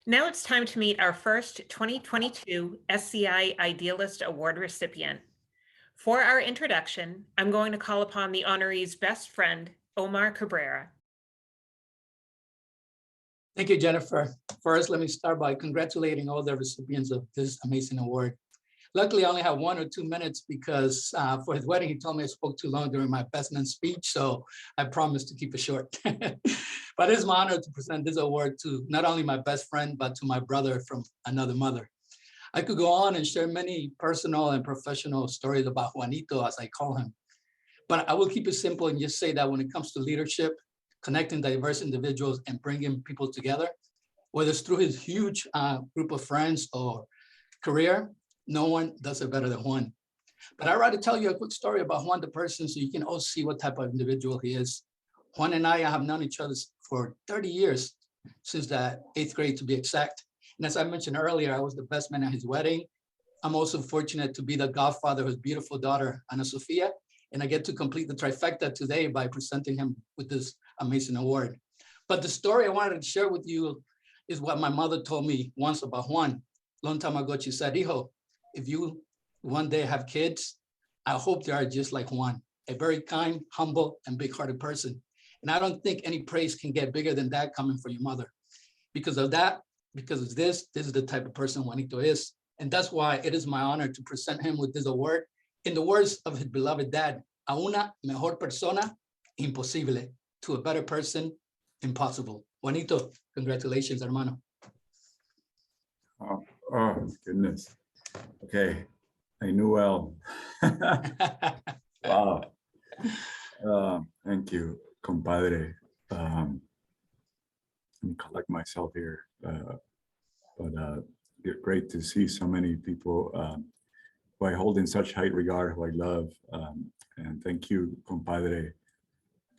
Now it's time to meet our first 2022 SCI Idealist Award recipient. For our introduction, I'm going to call upon the honoree's best friend, Omar Cabrera. Thank you, Jennifer. First, let me start by congratulating all the recipients of this amazing award. Luckily, I only have 1 or 2 minutes because for his wedding, he told me I spoke too long during my best man speech, so I promised to keep it short. But it's my honor to present this award to not only my best friend, but to my brother from another mother. I could go on and share many personal and professional stories about Juanito, as I call him, but I will keep it simple and just say that when it comes to leadership, connecting diverse individuals and bringing people together, whether it's through his huge group of friends or career, no one does it better than Juan. But I'd rather tell you a quick story about Juan the person so you can all see what type of individual he is. Juan and I have known each other for 30 years, since the 8th grade to be exact. And as I mentioned earlier, I was the best man at his wedding. I'm also fortunate to be the godfather of his beautiful daughter, Ana Sofia, and I get to complete the trifecta today by presenting him with this amazing award. But the story I wanted to share with you is what my mother told me once about Juan. Long time ago, she said, "Hijo, if you one day have kids, I hope they are just like Juan, a very kind, humble, and big-hearted person." And I don't think any praise can get bigger than that coming from your mother. Because of that, because of this is the type of person Juanito is. And that's why it is my honor to present him with this award. In the words of his beloved dad, a una mejor persona, imposible. To a better person, impossible. Juanito, congratulations, hermano. Oh, goodness. Okay, I knew well. Wow. Thank you, compadre. Let me collect myself here. But great to see so many people who I hold in such high regard, who I love. And thank you, compadre.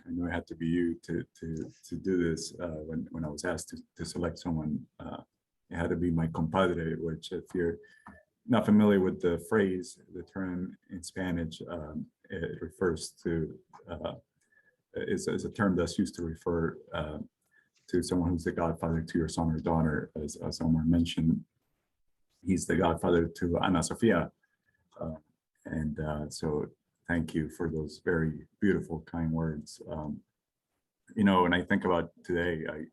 I knew it had to be you to do this. When I was asked to select someone, it had to be my compadre, which, if you're not familiar with the phrase, the term in Spanish, it refers to, is a term that's used to refer to someone who's the godfather to your son or daughter. As Omar mentioned, he's the godfather to Ana Sofia. So thank you for those very beautiful, kind words. You know, when I think about today, I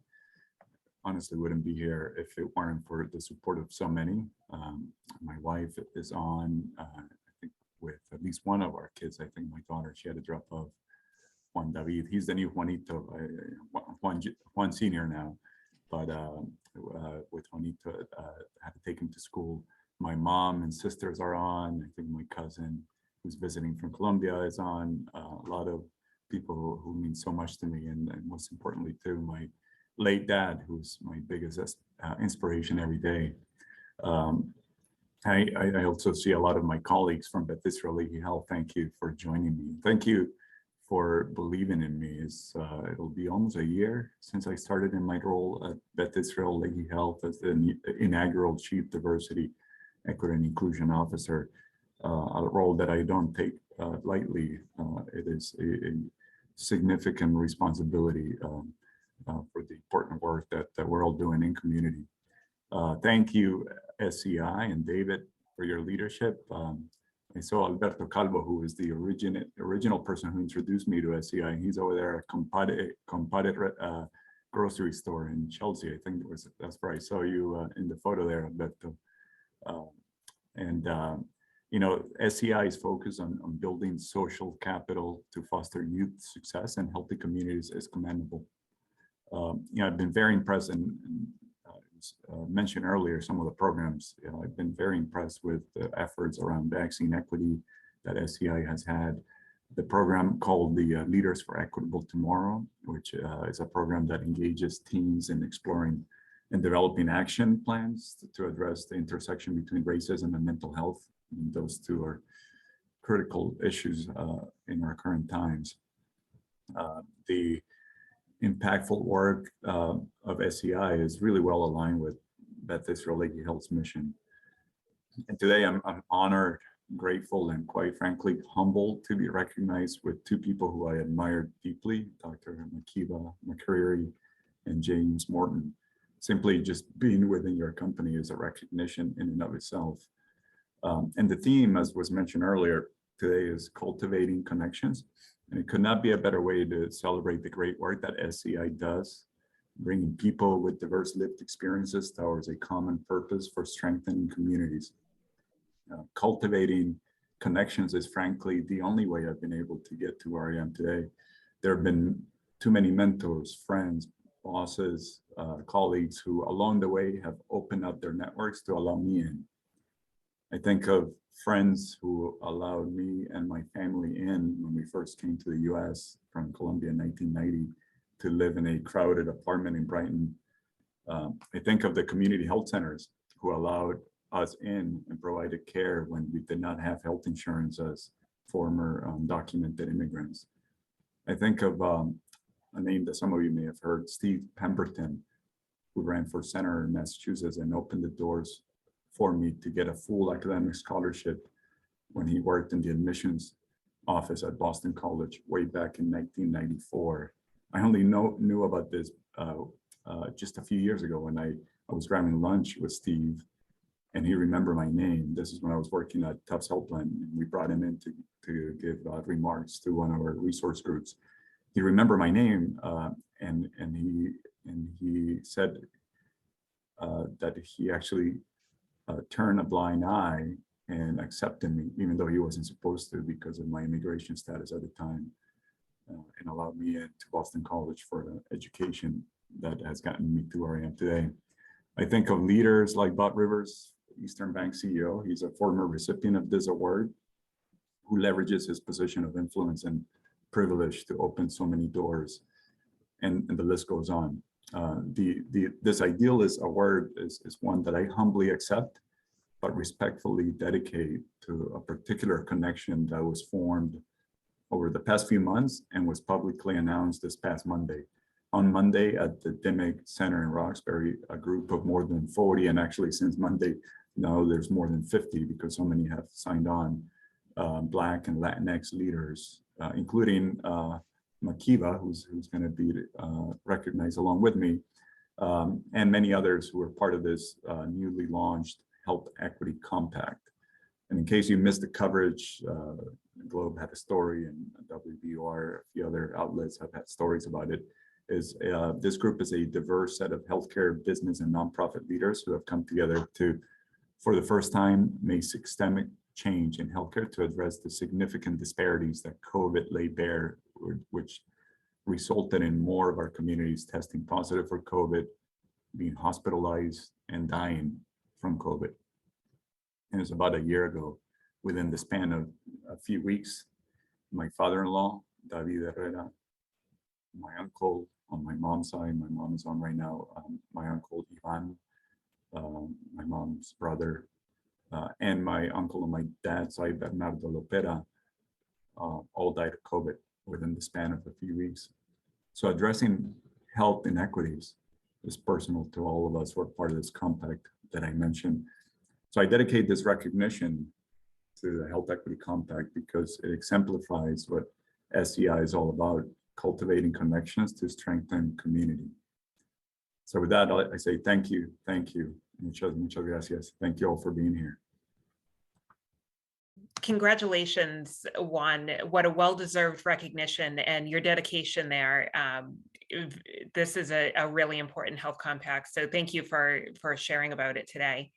honestly wouldn't be here if it weren't for the support of so many. My wife is on, I think, with at least one of our kids. I think my daughter, she had to drop off Juan David. He's the new Juanito, Juan Senior now. But with Juanito, I had to take him to school. My mom and sisters are on. I think my cousin, who's visiting from Colombia, is on. A lot of people who mean so much to me, and most importantly too, my late dad, who's my biggest inspiration every day. I also see a lot of my colleagues from Beth Israel Leahy Health. Thank you for joining me. Thank you for believing in me. It'll be almost a year since I started in my role at Beth Israel Leahy Health as the inaugural Chief Diversity, Equity, and Inclusion Officer, a role that I don't take lightly. It is a significant responsibility for the important work that we're all doing in community. Thank you, SCI and David, for your leadership. I saw Alberto Calvo, who is the original person who introduced me to SCI. He's over there at Compadre grocery store in Chelsea. I think that's where I saw you in the photo there, Alberto. You know, SCI is focused on building social capital to foster youth success and healthy communities is commendable. You know, I've been very impressed, and mentioned earlier some of the programs. You know, I've been very impressed with the efforts around vaccine equity that SCI has had. The program called the Leaders for Equitable Tomorrow, which is a program that engages teens in exploring and developing action plans to address the intersection between racism and mental health. And those two are critical issues in our current times. The impactful work of SCI is really well aligned with Beth Israel Leahy Health's mission. And today I'm honored, grateful, and quite frankly, humbled to be recognized with two people who I admire deeply, Dr. Makeeba McCreary and James Morton. simply just being within your company is a recognition in and of itself. And the theme, as was mentioned earlier, today is cultivating connections. And it could not be a better way to celebrate the great work that SCI does, bringing people with diverse lived experiences towards a common purpose for strengthening communities. Cultivating connections is frankly the only way I've been able to get to where I am today. There have been too many mentors, friends, bosses, colleagues who along the way have opened up their networks to allow me in. I think of friends who allowed me and my family in when we first came to the US from Colombia in 1990 to live in a crowded apartment in Brighton. I think of the community health centers who allowed us in and provided care when we did not have health insurance as former documented immigrants. I think of a name that some of you may have heard, Steve Pemberton, who ran for senator in Massachusetts and opened the doors for me to get a full academic scholarship when he worked in the admissions office at Boston College way back in 1994. I only knew about this just a few years ago when I was grabbing lunch with Steve and he remembered my name. This is when I was working at Tufts Helpline, and we brought him in to give remarks to one of our resource groups. He remembered my name and he said that he actually turned a blind eye and accepted me, even though he wasn't supposed to because of my immigration status at the time, and allowed me into Boston College for an education that has gotten me to where I am today. I think of leaders like Bob Rivers, Eastern Bank CEO. He's a former recipient of this award who leverages his position of influence and privilege to open so many doors, and the list goes on. This Idealist Award is one that I humbly accept, but respectfully dedicate to a particular connection that was formed over the past few months and was publicly announced this past Monday. On Monday at the Dimmick Center in Roxbury, a group of more than 40, and actually since Monday, now there's more than 50 because so many have signed on, Black and Latinx leaders, including Makeeba, who's going to be recognized along with me, and many others who are part of this newly launched Health Equity Compact. And in case you missed the coverage, Globe had a story, and WBUR, a few other outlets have had stories about it. This group is a diverse set of healthcare, business, and nonprofit leaders who have come together to, for the first time, make systemic change in healthcare to address the significant disparities that COVID laid bare, which resulted in more of our communities testing positive for COVID, being hospitalized, and dying from COVID. And it's about a year ago, within the span of a few weeks, my father-in-law, David Herrera, my uncle on my mom's side, my mom is on right now, my uncle Ivan, my mom's brother, and my uncle on my dad's side, Fernando Lopera, all died of COVID within the span of a few weeks. So addressing health inequities is personal to all of us who are part of this compact that I mentioned. So I dedicate this recognition to the Health Equity Compact because it exemplifies what SCI is all about, cultivating connections to strengthen community. So with that, I say thank you, muchas gracias. Thank you all for being here. Congratulations, Juan. What a well-deserved recognition, and your dedication there. This is a really important health compact. So thank you for sharing about it today.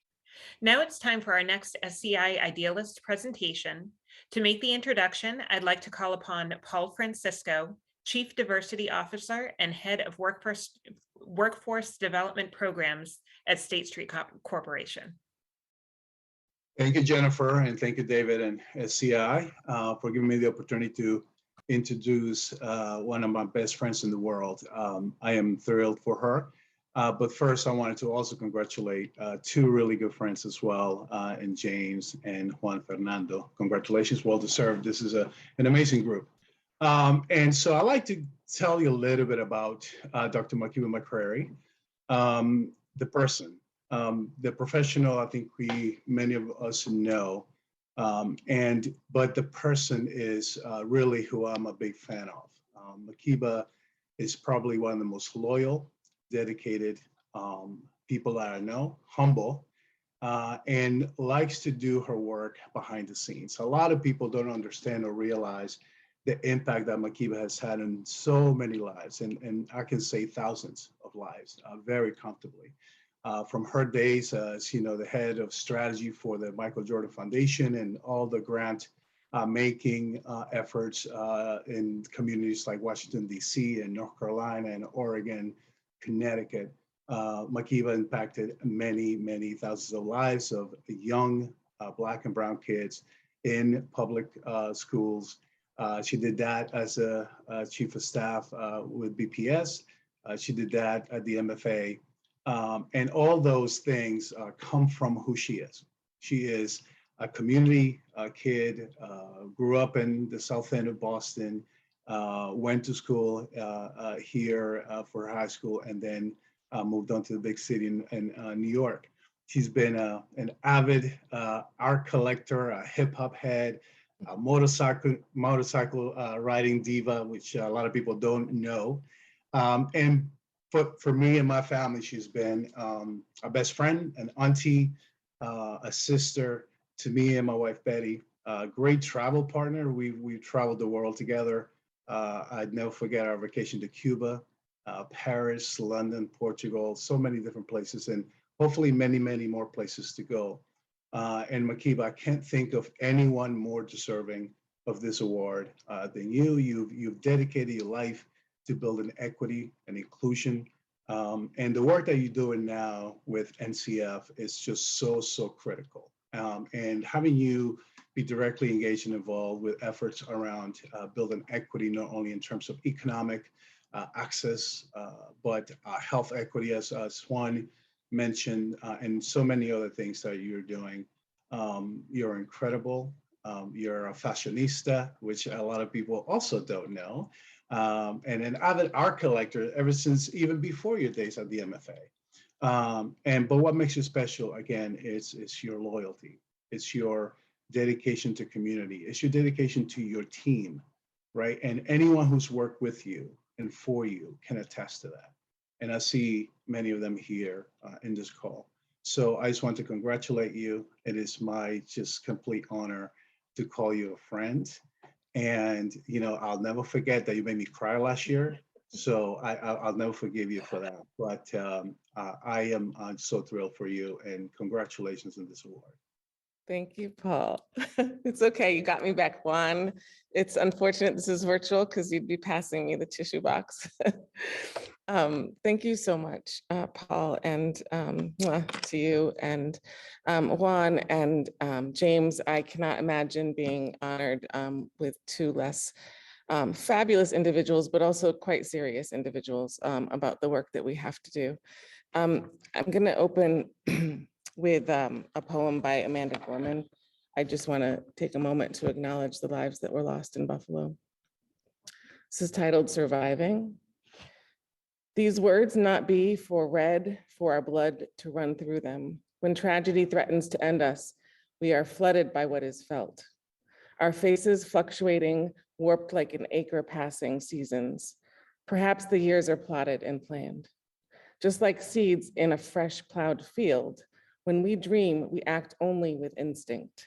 Now it's time for our next SCI Idealist presentation. To make the introduction, I'd like to call upon Paul Francisco, Chief Diversity Officer and Head of Workforce Development Programs at State Street Corporation. Thank you, Jennifer, and thank you, David and SCI, for giving me the opportunity to introduce one of my best friends in the world. I am thrilled for her. But first, I wanted to also congratulate two really good friends as well, in James and Juan Fernando. Congratulations, well deserved. This is an amazing group. And so I'd like to tell you a little bit about Dr. Makeeba McCreary, the person, the professional. I think many of us know, but the person is really who I'm a big fan of. Makeeba is probably one of the most loyal, dedicated, people that I know, humble, and likes to do her work behind the scenes. A lot of people don't understand or realize the impact that Makeeba has had in so many lives, and I can say thousands of lives very comfortably. From her days as the head of strategy for the Michael Jordan Foundation and all the grant making efforts in communities like Washington, D.C. and North Carolina and Oregon, Connecticut. Makeeba impacted many, many thousands of lives of young Black and Brown kids in public schools. She did that as a chief of staff with BPS. She did that at the MFA. And all those things come from who she is. She is a community kid, grew up in the South End of Boston, went to school here for high school, and then moved on to the big city in New York. She's been an avid art collector, a hip hop head, a motorcycle riding diva, which a lot of people don't know. And for me and my family, she's been a best friend, an auntie, a sister to me and my wife, Betty, a great travel partner. We've traveled the world together. I'd never forget our vacation to Cuba, Paris, London, Portugal, so many different places, and hopefully many, many more places to go. And Makeeba, I can't think of anyone more deserving of this award than you. You've dedicated your life to building equity and inclusion. And the work that you're doing now with NCF is just so critical. And having you be directly engaged and involved with efforts around building equity, not only in terms of economic access, but health equity, as Juan mentioned, and so many other things that you're doing. You're incredible. You're a fashionista, which a lot of people also don't know. And an avid art collector ever since even before your days at the MFA. But what makes you special, again, is your loyalty. It's your dedication to community. It's your dedication to your team, right? And anyone who's worked with you and for you can attest to that. And I see many of them here in this call. So I just want to congratulate you. It is my just complete honor to call you a friend. And I'll never forget that you made me cry last year. So I'll never forgive you for that. But I'm so thrilled for you, and congratulations on this award. Thank you, Paul. It's okay, you got me back, Juan. It's unfortunate this is virtual because you'd be passing me the tissue box. Thank you so much, Paul, and to you and Juan and James. I cannot imagine being honored with two less fabulous individuals, but also quite serious individuals about the work that we have to do. I'm going to open with a poem by Amanda Gorman. I just want to take a moment to acknowledge the lives that were lost in Buffalo. This is titled Surviving. These words not be for red, for our blood to run through them. When tragedy threatens to end us, we are flooded by what is felt. Our faces fluctuating, warped like an acre passing seasons. Perhaps the years are plotted and planned. Just like seeds in a fresh plowed field, when we dream, we act only with instinct.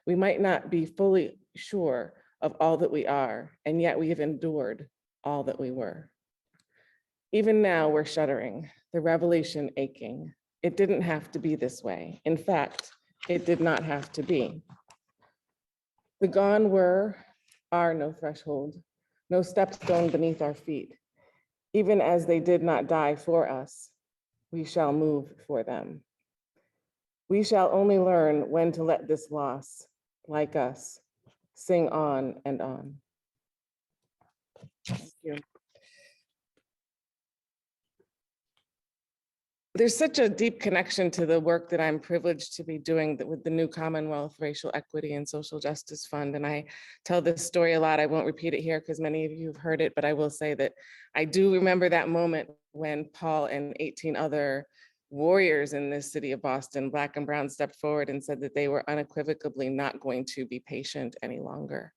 We might not be fully sure of all that we are, and yet we have endured all that we were. Even now, we're shuddering, the revelation aching. It didn't have to be this way. In fact, it did not have to be. The gone are no threshold, no stepstone beneath our feet. Even as they did not die for us, we shall move for them. We shall only learn when to let this loss, like us, sing on and on. Thank you. There's such a deep connection to the work that I'm privileged to be doing with the new Commonwealth Racial Equity and Social Justice Fund. And I tell this story a lot. I won't repeat it here because many of you have heard it, but I will say that I do remember that moment when Paul and 18 other warriors in this city of Boston, Black and Brown, stepped forward and said that they were unequivocally not going to be patient any longer.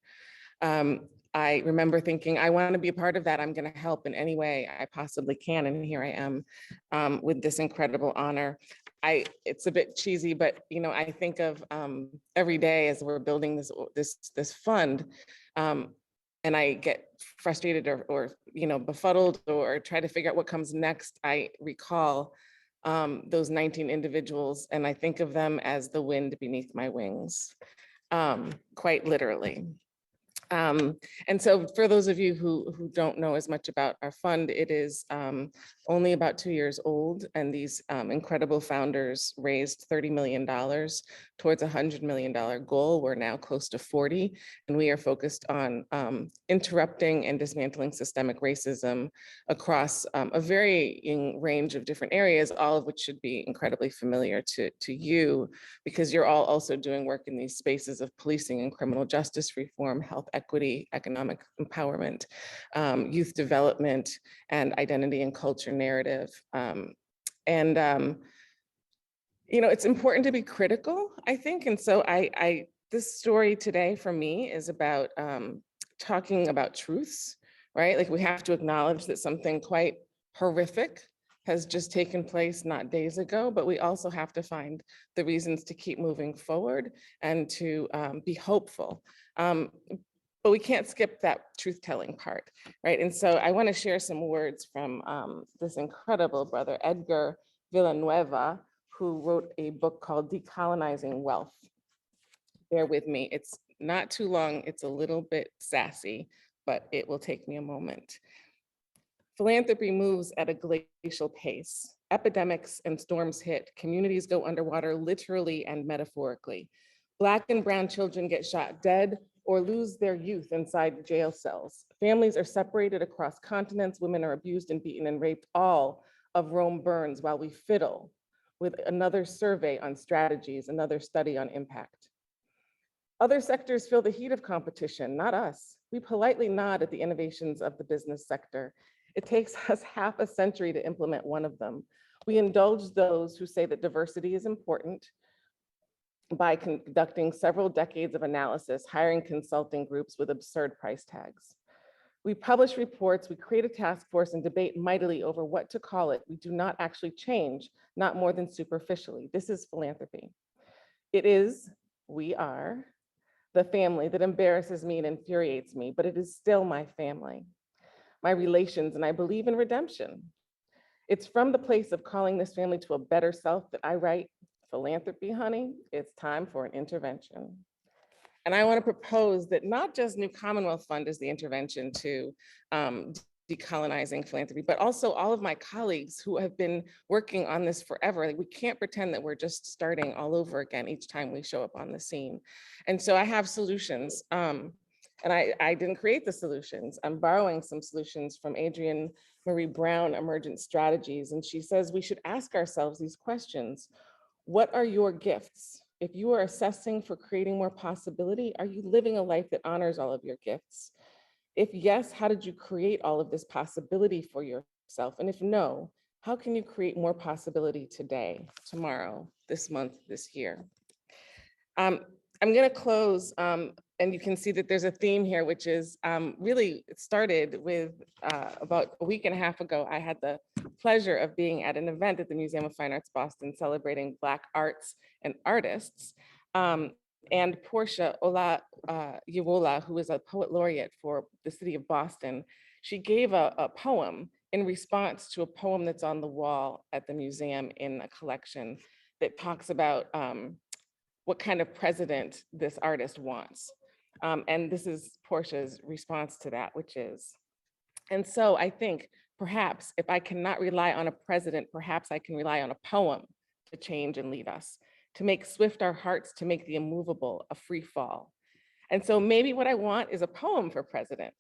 I remember thinking, I want to be a part of that. I'm going to help in any way I possibly can. And here I am with this incredible honor. It's a bit cheesy, but I think of every day as we're building this fund, and I get frustrated or befuddled or try to figure out what comes next. I recall those 19 individuals, and I think of them as the wind beneath my wings, quite literally. And so for those of you who don't know as much about our fund, it is only about 2 years old, and these incredible founders raised $30 million towards a $100 million goal. We're now close to 40, and we are focused on interrupting and dismantling systemic racism across a varying range of different areas, all of which should be incredibly familiar to you, because you're all also doing work in these spaces of policing and criminal justice reform, health equity, economic empowerment, youth development, and identity and culture narrative. It's important to be critical, I think. And so this story today for me is about talking about truths, right? Like, we have to acknowledge that something quite horrific has just taken place not days ago, but we also have to find the reasons to keep moving forward and to be hopeful. But we can't skip that truth-telling part, right? And so I want to share some words from this incredible brother, Edgar Villanueva, who wrote a book called Decolonizing Wealth. Bear with me, it's not too long, it's a little bit sassy, but it will take me a moment. Philanthropy moves at a glacial pace. Epidemics and storms hit, communities go underwater literally and metaphorically. Black and brown children get shot dead or lose their youth inside jail cells. Families are separated across continents, women are abused and beaten and raped. All of Rome burns while we fiddle with another survey on strategies, another study on impact. Other sectors feel the heat of competition, not us. We politely nod at the innovations of the business sector. It takes us half a century to implement one of them. We indulge those who say that diversity is important by conducting several decades of analysis, hiring consulting groups with absurd price tags. We publish reports, we create a task force and debate mightily over what to call it. We do not actually change, not more than superficially. This is philanthropy. It is, we are, the family that embarrasses me and infuriates me, but it is still my family, my relations, and I believe in redemption. It's from the place of calling this family to a better self that I write, philanthropy, honey, it's time for an intervention. And I want to propose that not just New Commonwealth Fund is the intervention to decolonizing philanthropy, but also all of my colleagues who have been working on this forever. Like, we can't pretend that we're just starting all over again each time we show up on the scene. And so I have solutions. And I didn't create the solutions. I'm borrowing some solutions from Adrienne Marie Brown, Emergent Strategies. And she says we should ask ourselves these questions. What are your gifts? If you are assessing for creating more possibility, are you living a life that honors all of your gifts? If yes, how did you create all of this possibility for yourself? And if no, how can you create more possibility today, tomorrow, this month, this year? I'm going to close, and you can see that there's a theme here, which is really, it started with about a week and a half ago. I had the pleasure of being at an event at the Museum of Fine Arts Boston celebrating Black arts and artists. And Portia Yiwola, who is a poet laureate for the city of Boston, she gave a poem in response to a poem that's on the wall at the museum in a collection that talks about what kind of president this artist wants. And this is Portia's response to that, which is, and so I think perhaps if I cannot rely on a president, perhaps I can rely on a poem to change and lead us, to make swift our hearts, to make the immovable a free fall. And so maybe what I want is a poem for president.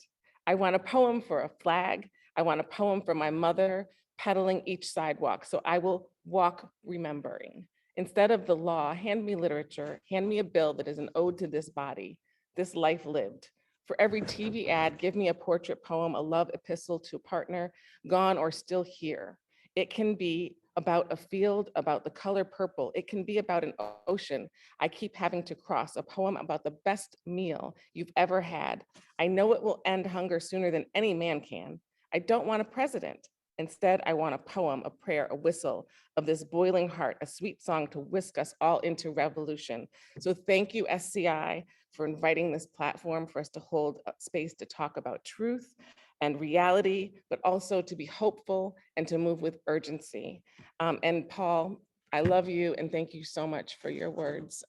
I want a poem for a flag. I want a poem for my mother pedaling each sidewalk. So I will walk remembering. Instead of the law, hand me literature, hand me a bill that is an ode to this body, this life lived. For every TV ad, give me a portrait poem, a love epistle to a partner, gone or still here. It can be about a field, about the color purple. It can be about an ocean I keep having to cross, a poem about the best meal you've ever had. I know it will end hunger sooner than any man can. I don't want a president. Instead, I want a poem, a prayer, a whistle of this boiling heart, a sweet song to whisk us all into revolution. So thank you, SCI, for inviting this platform for us to hold space to talk about truth and reality, but also to be hopeful and to move with urgency. And Paul, I love you and thank you so much for your words.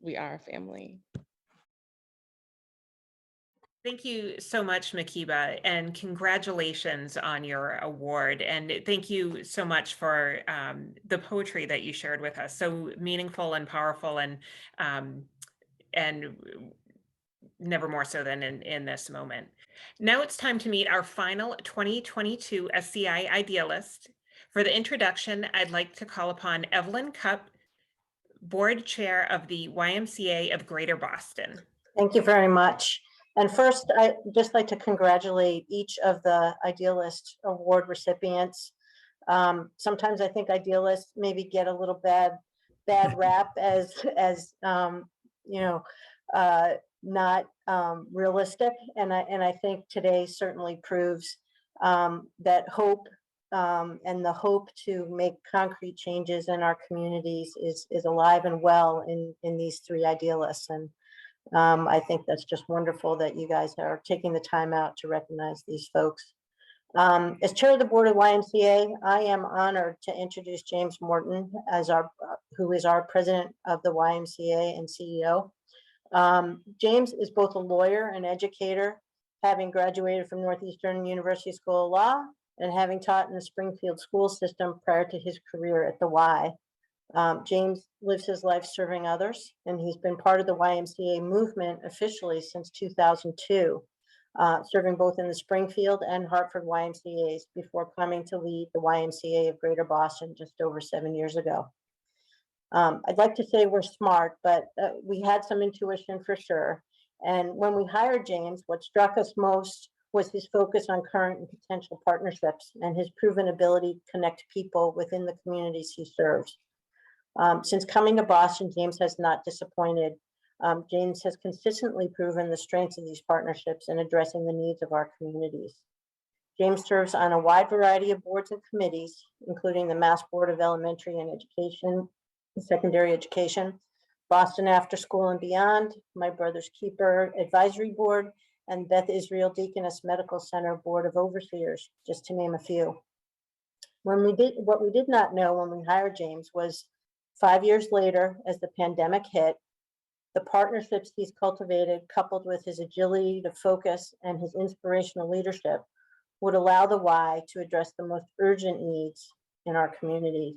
We are a family. Thank you so much, Makeeba, and congratulations on your award. And thank you so much for the poetry that you shared with us. So meaningful and powerful, and never more so than in this moment. Now it's time to meet our final 2022 SCI Idealist. For the introduction, I'd like to call upon Evelyn Cupp, Board Chair of the YMCA of Greater Boston. Thank you very much. And first, I'd just like to congratulate each of the Idealist Award recipients. Sometimes I think idealists maybe get a little bad rap as not realistic. And I think today certainly proves that hope and the hope to make concrete changes in our communities is alive and well in these three idealists. And I think that's just wonderful that you guys are taking the time out to recognize these folks. As chair of the board of YMCA, I am honored to introduce James Morton as who is our president of the YMCA and CEO. James is both a lawyer and educator, having graduated from Northeastern University School of Law and having taught in the Springfield school system prior to his career at the Y. James lives his life serving others, and he's been part of the YMCA movement officially since 2002, serving both in the Springfield and Hartford YMCAs before coming to lead the YMCA of Greater Boston just over 7 years ago. I'd like to say we're smart, but we had some intuition for sure. And when we hired James, what struck us most was his focus on current and potential partnerships and his proven ability to connect people within the communities he serves. Since coming to Boston, James has not disappointed. James has consistently proven the strengths of these partnerships in addressing the needs of our communities. James serves on a wide variety of boards and committees, including the Mass Board of Elementary and Education, Secondary Education, Boston After School and Beyond, My Brother's Keeper Advisory Board, and Beth Israel Deaconess Medical Center Board of Overseers, just to name a few. What we did not know when we hired James was 5 years later, as the pandemic hit, the partnerships he's cultivated, coupled with his agility to focus and his inspirational leadership, would allow the Y to address the most urgent needs in our community.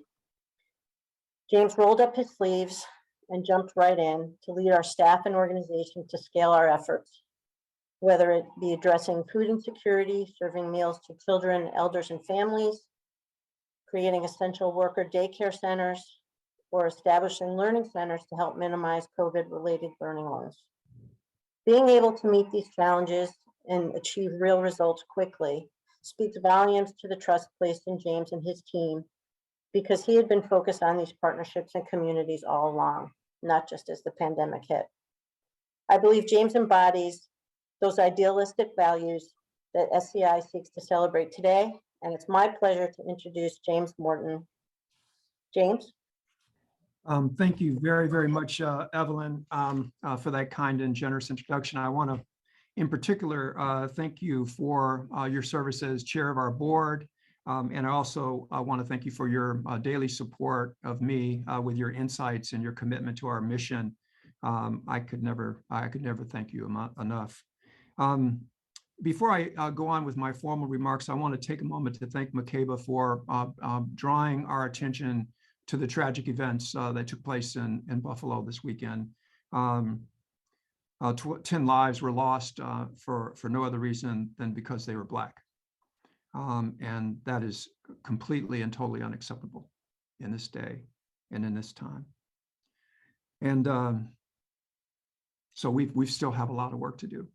James rolled up his sleeves and jumped right in to lead our staff and organization to scale our efforts, whether it be addressing food insecurity, serving meals to children, elders, and families, creating essential worker daycare centers, or establishing learning centers to help minimize COVID-related learning loss. Being able to meet these challenges and achieve real results quickly speaks volumes to the trust placed in James and his team, because he had been focused on these partnerships and communities all along, not just as the pandemic hit. I believe James embodies those idealistic values that SCI seeks to celebrate today, and it's my pleasure to introduce James Morton. James? Thank you very, very much, Evelyn, for that kind and generous introduction. I want to, in particular, thank you for your service as chair of our board. And I also want to thank you for your daily support of me with your insights and your commitment to our mission. I could never thank you enough. Before I go on with my formal remarks, I want to take a moment to thank Makeeba for drawing our attention to the tragic events that took place in Buffalo this weekend. 10 lives were lost for no other reason than because they were Black. And that is completely and totally unacceptable in this day and in this time. And so we still have a lot of work to do.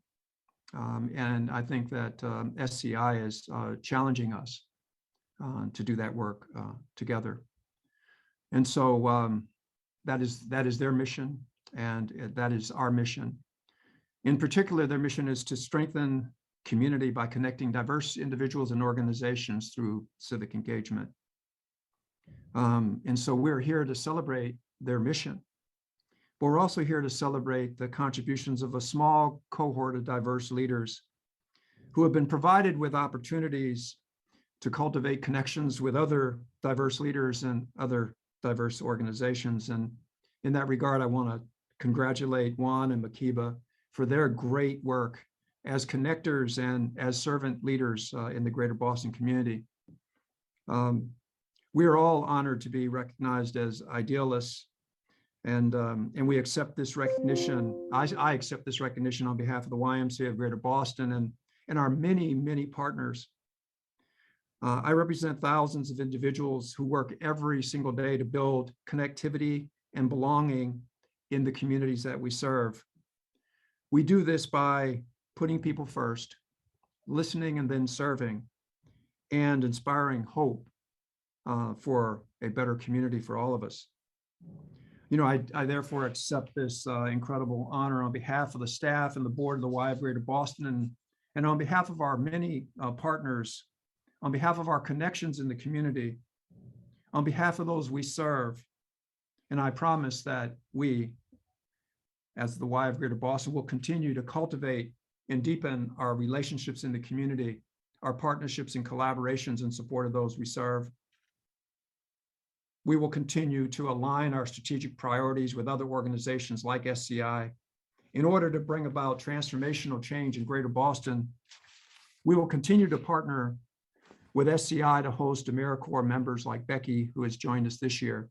And I think that SCI is challenging us to do that work together. And so that is their mission, and that is our mission. In particular, their mission is to strengthen community by connecting diverse individuals and organizations through civic engagement. And so we're here to celebrate their mission, but we're also here to celebrate the contributions of a small cohort of diverse leaders who have been provided with opportunities to cultivate connections with other diverse leaders and other diverse organizations. And in that regard, I want to congratulate Juan and Makeeba for their great work as connectors and as servant leaders in the greater Boston community. We are all honored to be recognized as idealists, and we accept this recognition. I accept this recognition on behalf of the YMCA of Greater Boston and our many, many partners. I represent thousands of individuals who work every single day to build connectivity and belonging in the communities that we serve. We do this by putting people first, listening and then serving, and inspiring hope for a better community for all of us. You know, I therefore accept this incredible honor on behalf of the staff and the board of the Y of Greater Boston, and on behalf of our many partners, on behalf of our connections in the community, on behalf of those we serve. And I promise that we, as the Y of Greater Boston, will continue to cultivate and deepen our relationships in the community, our partnerships and collaborations in support of those we serve. We will continue to align our strategic priorities with other organizations like SCI in order to bring about transformational change in Greater Boston. We will continue to partner with SCI to host AmeriCorps members like Becky, who has joined us this year.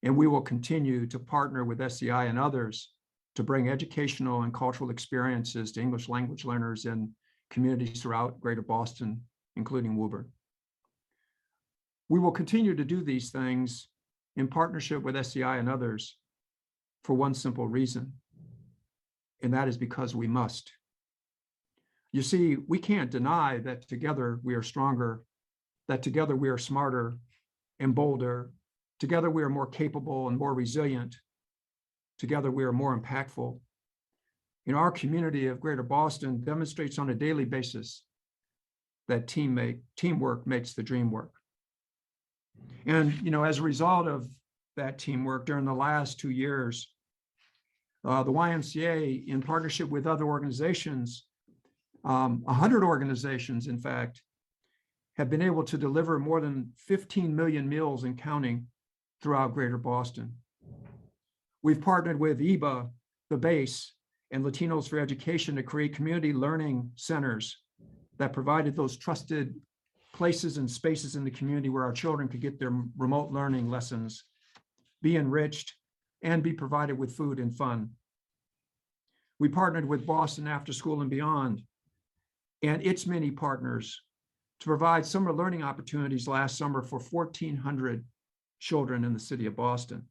And we will continue to partner with SCI and others to bring educational and cultural experiences to English language learners in communities throughout Greater Boston, including Woburn. We will continue to do these things in partnership with SCI and others for one simple reason, and that is because we must. You see, we can't deny that together we are stronger, that together we are smarter and bolder, together we are more capable and more resilient, together we are more impactful. In our community of Greater Boston demonstrates on a daily basis that teamwork makes the dream work. And you know, as a result of that teamwork during the last 2 years, the YMCA, in partnership with other organizations, 100 organizations, in fact, have been able to deliver more than 15 million meals and counting throughout Greater Boston. We've partnered with EBA, the base, and Latinos for Education to create community learning centers that provided those trusted places and spaces in the community where our children could get their remote learning lessons, be enriched, and be provided with food and fun. We partnered with Boston After School and Beyond and its many partners to provide summer learning opportunities last summer for 1,400 children in the city of Boston.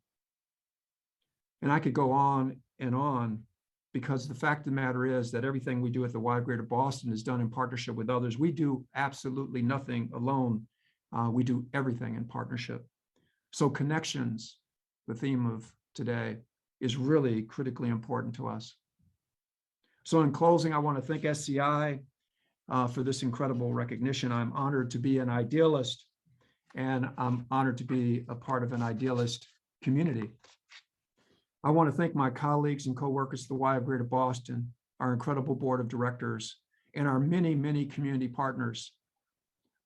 And I could go on, because the fact of the matter is that everything we do at the Y of Greater Boston is done in partnership with others. We do absolutely nothing alone. We do everything in partnership. So connections, the theme of today, is really critically important to us. So in closing, I want to thank SCI for this incredible recognition. I'm honored to be an idealist, and I'm honored to be a part of an idealist community. I want to thank my colleagues and co-workers at the Y of Greater Boston, our incredible board of directors, and our many, many community partners.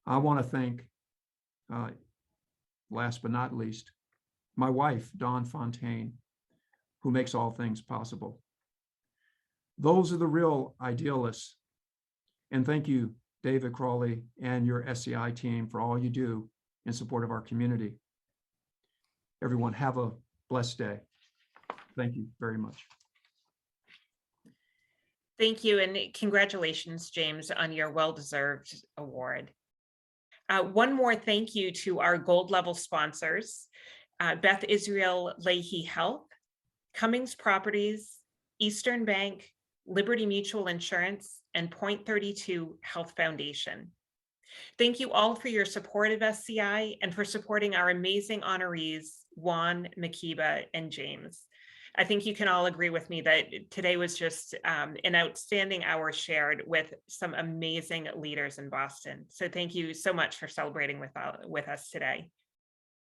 I want to thank, last but not least, my wife, Dawn Fontaine, who makes all things possible. Those are the real idealists. And thank you, David Crawley and your SCI team, for all you do in support of our community. Everyone, have a blessed day. Thank you very much. Thank you, and congratulations, James, on your well-deserved award. One more thank you to our gold level sponsors, Beth Israel Lahey Health, Cummings Properties, Eastern Bank, Liberty Mutual Insurance, and Point 32 Health Foundation. Thank you all for your support of SCI and for supporting our amazing honorees, Juan, Makeeba, and James. I think you can all agree with me that today was just an outstanding hour shared with some amazing leaders in Boston. So thank you so much for celebrating with us today.